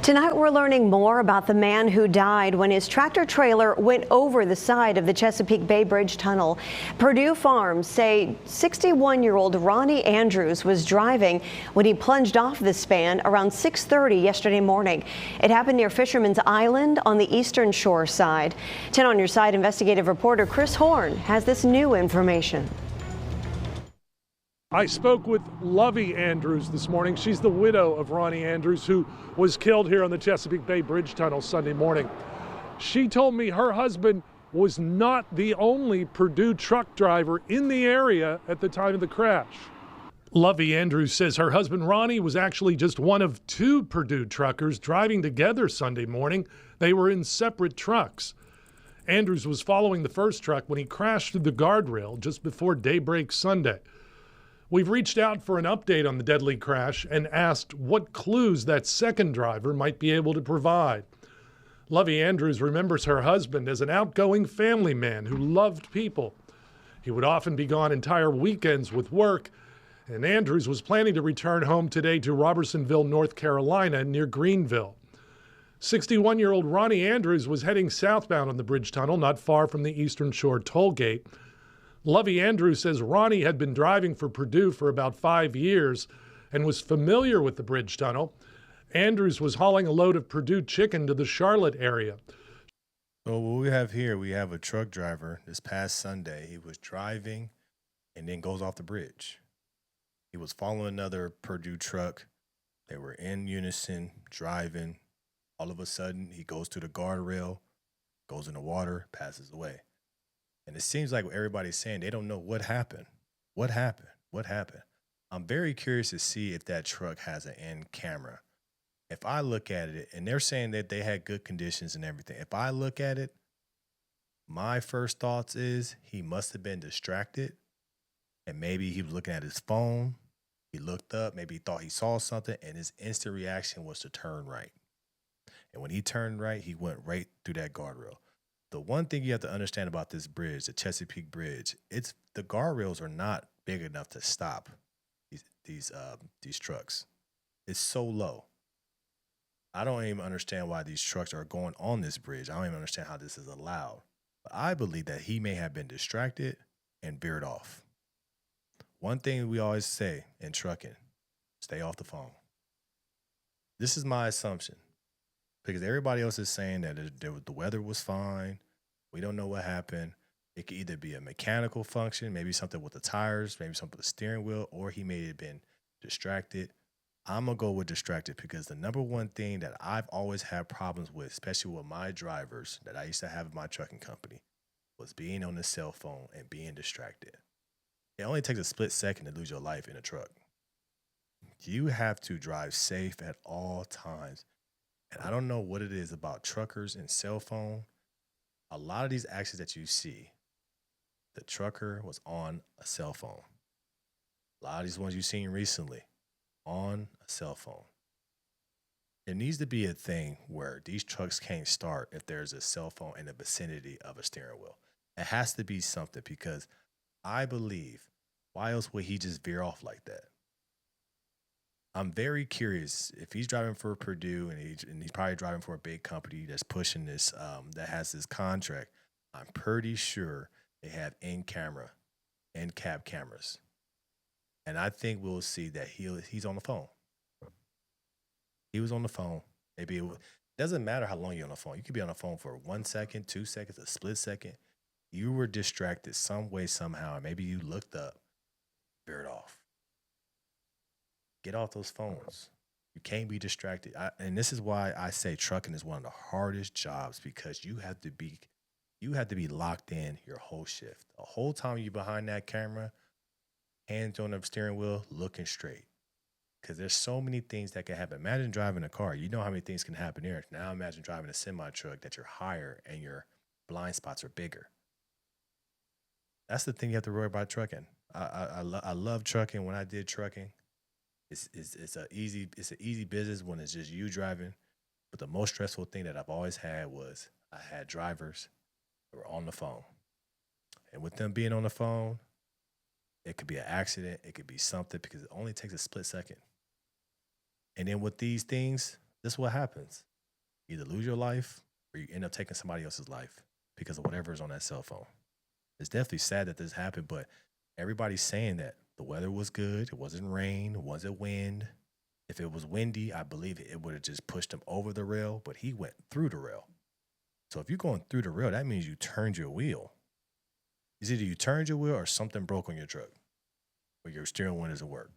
Tonight we're learning more about the man who died when his tractor trailer went over the side of the Chesapeake Bay Bridge tunnel. Perdue Farms say 61-year-old Ronnie Andrews was driving when he plunged off the span around 6:30 yesterday morning. It happened near Fisherman's Island on the eastern shore side. 10 on Your Side investigative reporter Chris Horn has this new information. I spoke with WAVY Andrews this morning. She's the widow of Ronnie Andrews, who was killed here on the Chesapeake Bay Bridge tunnel Sunday morning. She told me her husband was not the only Perdue truck driver in the area at the time of the crash. WAVY Andrews says her husband Ronnie was actually just one of two Perdue truckers driving together Sunday morning. They were in separate trucks. Andrews was following the first truck when he crashed through the guardrail just before daybreak Sunday. We've reached out for an update on the deadly crash and asked what clues that second driver might be able to provide. WAVY Andrews remembers her husband as an outgoing family man who loved people. He would often be gone entire weekends with work, and Andrews was planning to return home today to Robertsonville, North Carolina, near Greenville. 61-year-old Ronnie Andrews was heading southbound on the bridge tunnel, not far from the Eastern Shore toll gate. WAVY Andrews says Ronnie had been driving for Perdue for about 5 years and was familiar with the bridge tunnel. Andrews was hauling a load of Perdue chicken to the Charlotte area. So what we have here, we have a truck driver this past Sunday. He was driving and then goes off the bridge. He was following another Perdue truck. They were in unison, driving. All of a sudden, he goes to the guardrail, goes in the water, passes away. And it seems like what everybody's saying, they don't know what happened. What happened? What happened? I'm very curious to see if that truck has an in camera. If I look at it, and they're saying that they had good conditions and everything. If I look at it, my first thoughts is he must have been distracted. And maybe he was looking at his phone. He looked up, maybe he thought he saw something, and his instant reaction was to turn right. And when he turned right, he went right through that guardrail. The one thing you have to understand about this bridge, the Chesapeake Bridge, the guardrails are not big enough to stop these trucks. It's so low. I don't even understand why these trucks are going on this bridge. I don't even understand how this is allowed. But I believe that he may have been distracted and veered off. One thing we always say in trucking, stay off the phone. This is my assumption. Because everybody else is saying that the weather was fine. We don't know what happened. It could either be a mechanical function, maybe something with the tires, maybe something with the steering wheel, or he may have been distracted. I'm going to go with distracted because the number one thing that I've always had problems with, especially with my drivers that I used to have in my trucking company, was being on the cell phone and being distracted. It only takes a split second to lose your life in a truck. You have to drive safe at all times. And I don't know what it is about truckers and cell phone. A lot of these accidents that you see, the trucker was on a cell phone. A lot of these ones you've seen recently, on a cell phone. There needs to be a thing where these trucks can't start if there's a cell phone in the vicinity of a steering wheel. It has to be something because I believe, why else would he just veer off like that? I'm very curious if he's driving for Perdue and he's probably driving for a big company that's pushing this, that has this contract. I'm pretty sure they have in-cab cameras. And I think we'll see that he's on the phone. He was on the phone. Maybe it doesn't matter how long you're on the phone. You could be on the phone for 1 second, 2 seconds, a split second. You were distracted some way, somehow. Maybe you looked up, veered off. Get off those phones. You can't be distracted. And this is why I say trucking is one of the hardest jobs because you have to be locked in your whole shift. The whole time you're behind that camera, hands on the steering wheel, looking straight. Because there's so many things that can happen. Imagine driving a car. You know how many things can happen there. Now imagine driving a semi-truck that you're higher and your blind spots are bigger. That's the thing you have to worry about trucking. I love trucking. When I did trucking, it's an easy business when it's just you driving. But the most stressful thing that I've always had was I had drivers that were on the phone. And with them being on the phone, it could be an accident. It could be something because it only takes a split second. And then with these things, This is what happens. You either lose your life or you end up taking somebody else's life because of whatever is on that cell phone. It's definitely sad that this happened, but everybody's saying that the weather was good. It wasn't rain. It wasn't wind. If it was windy, I believe it would have just pushed him over the rail, but he went through the rail. So if you're going through the rail, that means you turned your wheel. It's either you turned your wheel or something broke on your truck or your steering wheel doesn't work.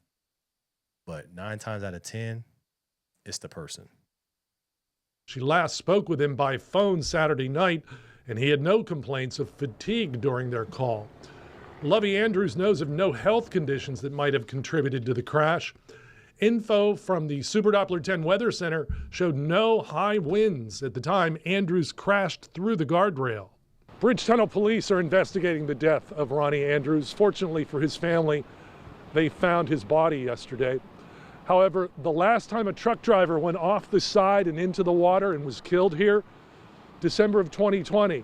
But 9 times out of 10, it's the person. She last spoke with him by phone Saturday night, and he had no complaints of fatigue during their call. Lovey Andrews knows of no health conditions that might have contributed to the crash. Info from the Super Doppler 10 Weather Center showed no high winds at the time Andrews crashed through the guardrail. Bridge Tunnel police are investigating the death of Ronnie Andrews. Fortunately for his family, they found his body yesterday. However, the last time a truck driver went off the side and into the water and was killed here, December of 2020,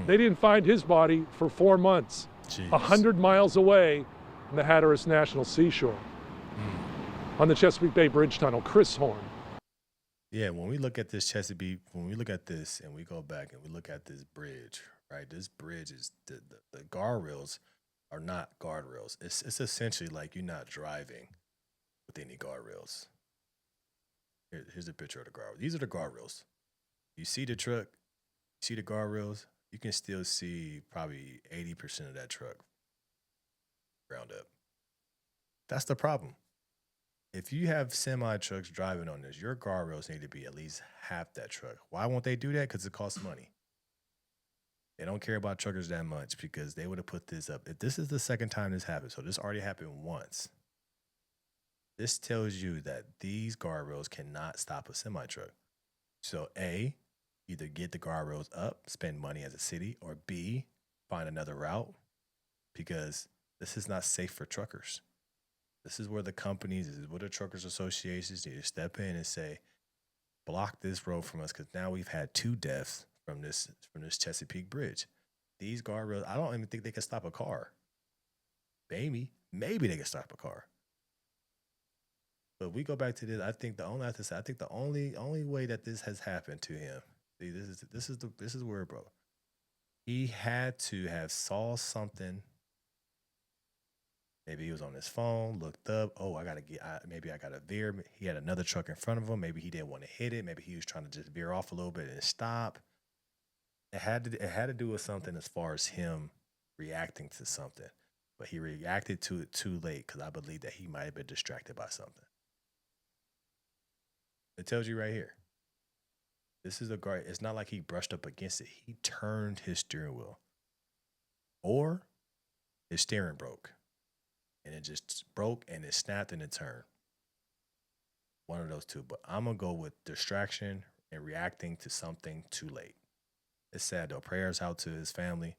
they didn't find his body for 4 months, 100 miles away from the Hatteras National Seashore. On the Chesapeake Bay Bridge Tunnel, Chris Horn. Yeah, when we look at this Chesapeake, when we look at this and we go back and we look at this bridge, right? This bridge is, the guardrails are not guardrails. It's essentially like you're not driving with any guardrails. Here's a picture of the guardrails. These are the guardrails. You see the truck, you see the guardrails, you can still see probably 80% of that truck ground up. That's the problem. If you have semi trucks driving on this, your guardrails need to be at least half that truck. Why won't they do that? Because it costs money. They don't care about truckers that much because they would have put this up. If this is the second time this happened, so this already happened once, this tells you that these guardrails cannot stop a semi truck. So A, either get the guardrails up, spend money as a city, or B, find another route because this is not safe for truckers. This is where the companies, this is where the truckers associations need to step in and say, block this road from us because now we've had 2 deaths from this Chesapeake Bridge. These guardrails, I don't even think they can stop a car. Maybe they can stop a car. But we go back to this. I think the only way that this has happened to him. See, this is where, bro. He had to have saw something. Maybe he was on his phone, looked up. Oh, maybe I got to veer. He had another truck in front of him. Maybe he didn't want to hit it. Maybe he was trying to just veer off a little bit and stop. It had to do with something as far as him reacting to something. But he reacted to it too late because I believe that he might have been distracted by something. It tells you right here. This is a guard. It's not like he brushed up against it. He turned his steering wheel. Or his steering broke. And it just broke and it snapped and it turned. One of those two. But I'm going to go with distraction and reacting to something too late. It's sad though. Prayers out to his family.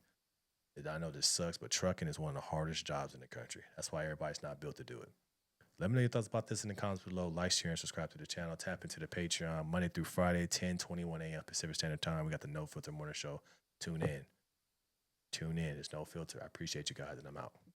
I know this sucks, but trucking is one of the hardest jobs in the country. That's why everybody's not built to do it. Let me know your thoughts about this in the comments below. Like, share, and subscribe to the channel. Tap into the Patreon Monday through Friday, 10:21 a.m. Pacific Standard Time. We got the No Filter Morning Show. Tune in. It's No Filter. I appreciate you guys, and I'm out.